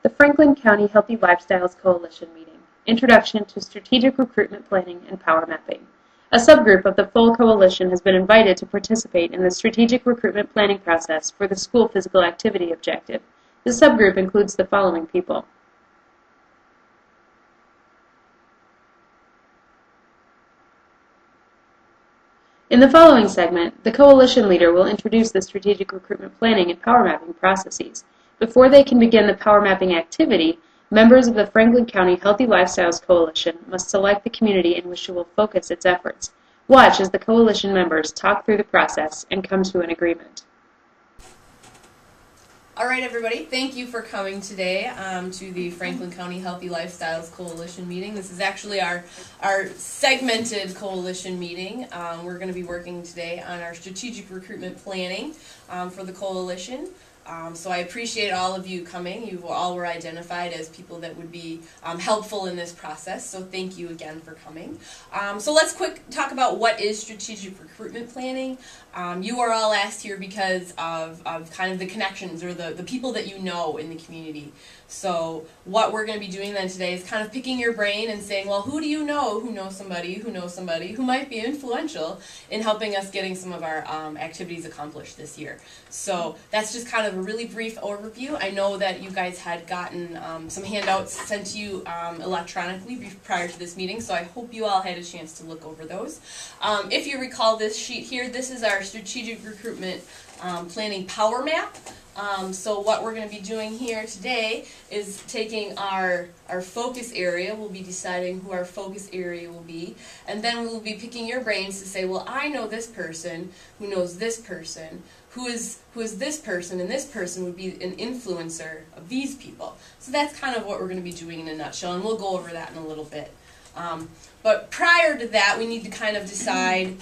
The Franklin County Healthy Lifestyles Coalition meeting. Introduction to Strategic Recruitment Planning and Power Mapping. A subgroup of the full coalition has been invited to participate in the strategic recruitment planning process for the school physical activity objective. The subgroup includes the following people. In the following segment, the coalition leader will introduce the strategic recruitment planning and power mapping processes. Before they can begin the power mapping activity, members of the Franklin County Healthy Lifestyles Coalition must select the community in which it will focus its efforts. Watch as the coalition members talk through the process and come to an agreement. All right, everybody, thank you for coming today to the Franklin County Healthy Lifestyles Coalition meeting. This is actually our segmented coalition meeting. We're going to be working today on our strategic recruitment planning for the coalition. So I appreciate all of you coming. You all were identified as people that would be helpful in this process, so thank you again for coming. So let's quick talk about what is strategic recruitment planning. You are all asked here because of kind of the connections or the people that you know in the community. So what we're going to be doing then today is kind of picking your brain and saying, well, who do you know who knows somebody who might be influential in helping us getting some of our activities accomplished this year. So that's just kind of a really brief overview. I know that you guys had gotten some handouts sent to you electronically prior to this meeting, so I hope you all had a chance to look over those. If you recall this sheet here, this is our strategic recruitment planning power map. So what we're going to be doing here today is taking our focus area. We'll be deciding who our focus area will be, and then we'll be picking your brains to say, well, I know this person who knows this person, who is this person, and this person would be an influencer of these people. So that's kind of what we're going to be doing in a nutshell, and we'll go over that in a little bit. But prior to that, we need to kind of decide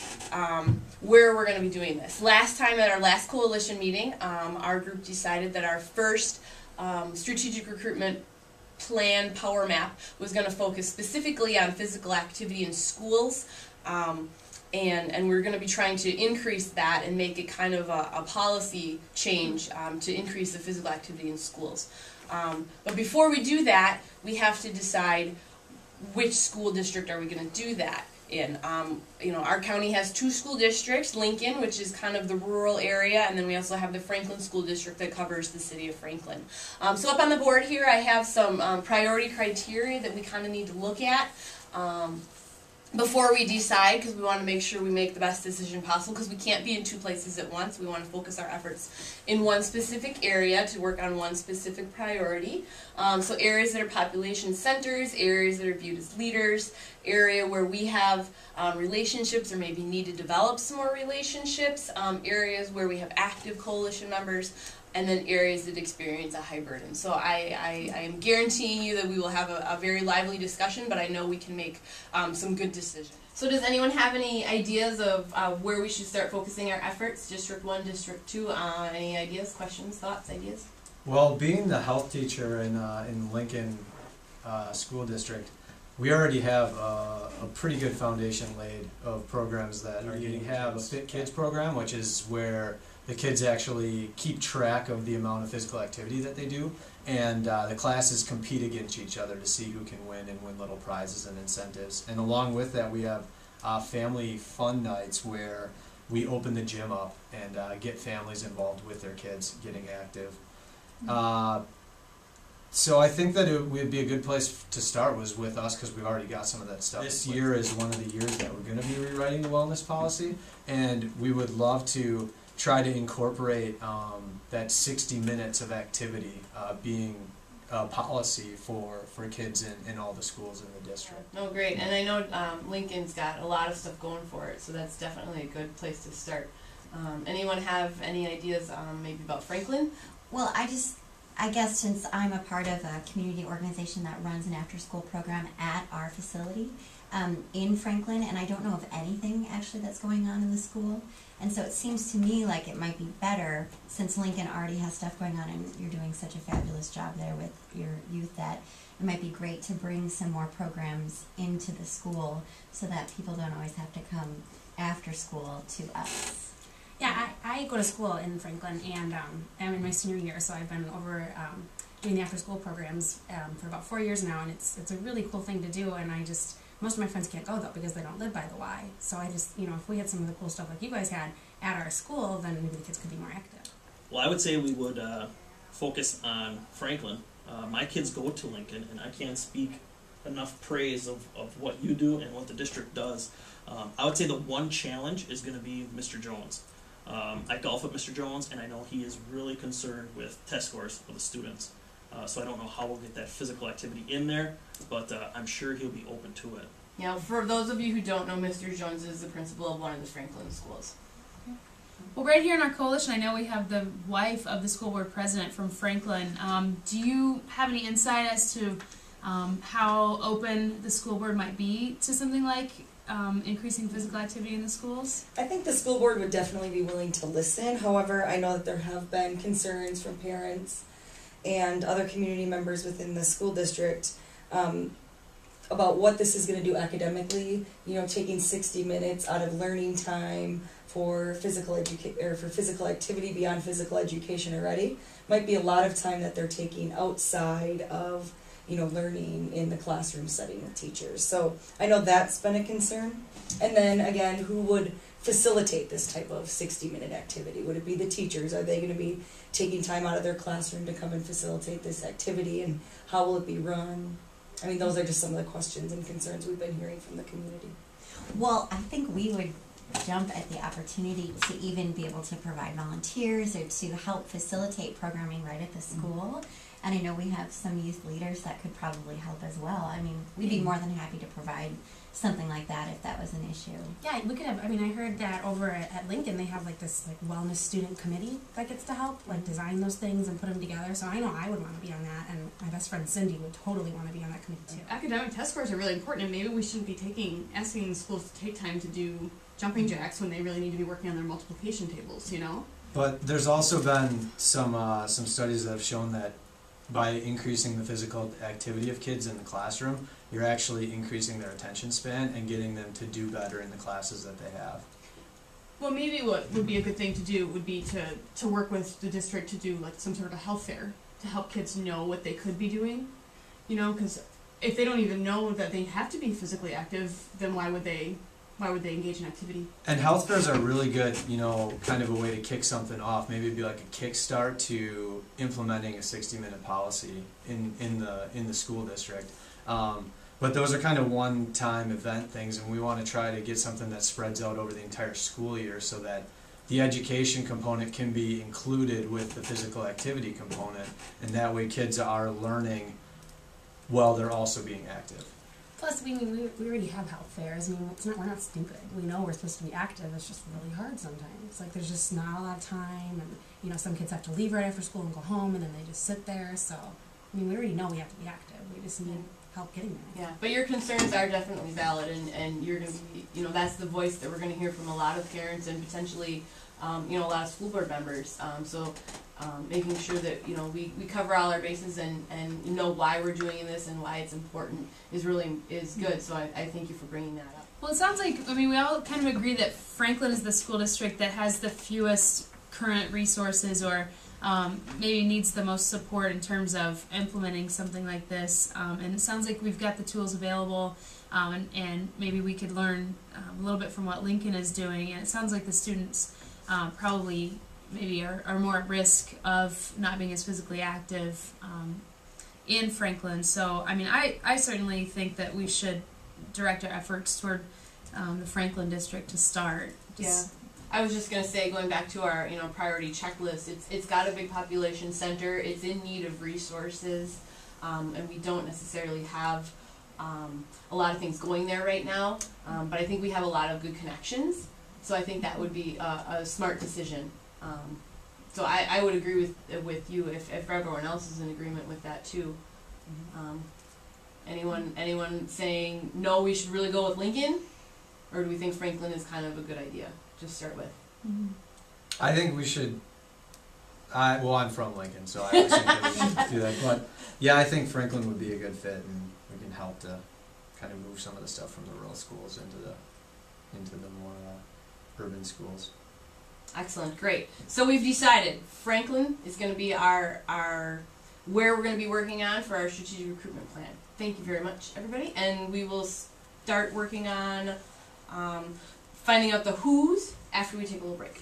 where we're going to be doing this. Last time at our last coalition meeting, our group decided that our first strategic recruitment plan power map was going to focus specifically on physical activity in schools. And we're going to be trying to increase that and make it kind of a policy change to increase the physical activity in schools. But before we do that, we have to decide which school district are we going to do that in. You know, our county has 2 school districts, Lincoln, which is kind of the rural area, and then we also have the Franklin School District that covers the city of Franklin. So up on the board here I have some priority criteria that we kind of need to look at before we decide, because we want to make sure we make the best decision possible, because we can't be in 2 places at once. We want to focus our efforts in one specific area to work on one specific priority. So areas that are population centers, areas that are viewed as leaders, area where we have relationships or maybe need to develop some more relationships, areas where we have active coalition members, and then areas that experience a high burden. So I am guaranteeing you that we will have a very lively discussion, but I know we can make some good decisions. So does anyone have any ideas of where we should start focusing our efforts? District 1, District 2, any ideas, questions, thoughts, ideas? Well, being the health teacher in Lincoln School District, we already have a pretty good foundation laid of programs that are getting. We have a Fit Kids program, which is where the kids actually keep track of the amount of physical activity that they do, and the classes compete against each other to see who can win and win little prizes and incentives. And along with that, we have family fun nights where we open the gym up and get families involved with their kids getting active. So I think that it would be a good place to start was with us, because we've already got some of that stuff. This year is one of the years that we're going to be rewriting the wellness policy, and we would love to try to incorporate that 60 minutes of activity being a policy for kids in all the schools in the district. Oh, great. And I know Lincoln's got a lot of stuff going for it, so that's definitely a good place to start. Anyone have any ideas maybe about Franklin? Well, I guess since I'm a part of a community organization that runs an after-school program at our facility in Franklin, and I don't know of anything actually that's going on in the school, and so it seems to me like it might be better, since Lincoln already has stuff going on and you're doing such a fabulous job there with your youth, that it might be great to bring some more programs into the school so that people don't always have to come after school to us. Yeah, I go to school in Franklin, and I'm in my senior year, so I've been over doing the after-school programs for about 4 years now, and it's a really cool thing to do. And most of my friends can't go though because they don't live by the Y. So I just, if we had some of the cool stuff like you guys had at our school, then maybe the kids could be more active. Well, I would say we would focus on Franklin. My kids go to Lincoln, and I can't speak enough praise of what you do and what the district does. I would say the one challenge is going to be Mr. Jones. I golf with Mr. Jones, and I know he is really concerned with test scores for the students. So I don't know how we'll get that physical activity in there, but I'm sure he'll be open to it. Yeah, for those of you who don't know, Mr. Jones is the principal of one of the Franklin schools. Well, right here in our coalition, I know we have the wife of the school board president from Franklin. Do you have any insight as to how open the school board might be to something like increasing physical activity in the schools? I think the school board would definitely be willing to listen. However, I know that there have been concerns from parents and other community members within the school district about what this is going to do academically. Taking 60 minutes out of learning time for physical activity beyond physical education already might be a lot of time that they're taking outside of learning in the classroom setting with teachers. So I know that's been a concern. And then again, who would facilitate this type of 60-minute activity? Would it be the teachers? Are they going to be taking time out of their classroom to come and facilitate this activity? And how will it be run? I mean, those are just some of the questions and concerns we've been hearing from the community. Well, I think we would jump at the opportunity to even be able to provide volunteers or to help facilitate programming right at the school. And I know we have some youth leaders that could probably help as well. I mean, we'd be more than happy to provide something like that if that was an issue. Yeah, we could have, I heard that over at Lincoln they have this wellness student committee that gets to help design those things and put them together. So I know I would want to be on that, and my best friend Cindy would totally want to be on that committee too. Academic test scores are really important, and maybe we shouldn't be asking schools to take time to do jumping jacks when they really need to be working on their multiplication tables, But there's also been some studies that have shown that by increasing the physical activity of kids in the classroom, you're actually increasing their attention span and getting them to do better in the classes that they have. Well, maybe what would be a good thing to do would be to work with the district to do some sort of a health fair to help kids know what they could be doing, because if they don't even know that they have to be physically active, then why would they engage in activity? And health fairs are really good, kind of a way to kick something off. Maybe it'd be like a kickstart to implementing a 60-minute policy in the school district. But those are kind of one-time event things, and we want to try to get something that spreads out over the entire school year so that the education component can be included with the physical activity component, and that way kids are learning while they're also being active. Plus, we already have health fairs. We're not stupid. We know we're supposed to be active. It's just really hard sometimes. There's just not a lot of time, and some kids have to leave right after school and go home, and then they just sit there. So, we already know we have to be active. We just need help getting there. Yeah, but your concerns are definitely valid, and you're going to be, that's the voice that we're going to hear from a lot of parents and potentially, a lot of school board members. Making sure that we cover all our bases and know why we're doing this and why it's important is good. So I thank you for bringing that up. Well, it sounds like we all kind of agree that Franklin is the school district that has the fewest current resources, or maybe needs the most support in terms of implementing something like this. And it sounds like we've got the tools available, and maybe we could learn a little bit from what Lincoln is doing. And it sounds like the students probably maybe are more at risk of not being as physically active in Franklin. So, I certainly think that we should direct our efforts toward the Franklin district to start. Yeah. I was just going to say, going back to our priority checklist, it's got a big population center. It's in need of resources, and we don't necessarily have a lot of things going there right now. But I think we have a lot of good connections. So I think that would be a smart decision. So I would agree with you if everyone else is in agreement with that too. Anyone saying no, we should really go with Lincoln, or do we think Franklin is kind of a good idea to start with? I think we should. I'm from Lincoln, so I always think that we should do that. But yeah, I think Franklin would be a good fit, and we can help to kind of move some of the stuff from the rural schools into the more urban schools. Excellent, great. So we've decided Franklin is going to be our where we're going to be working on for our strategic recruitment plan. Thank you very much, everybody, and we will start working on finding out the who's after we take a little break.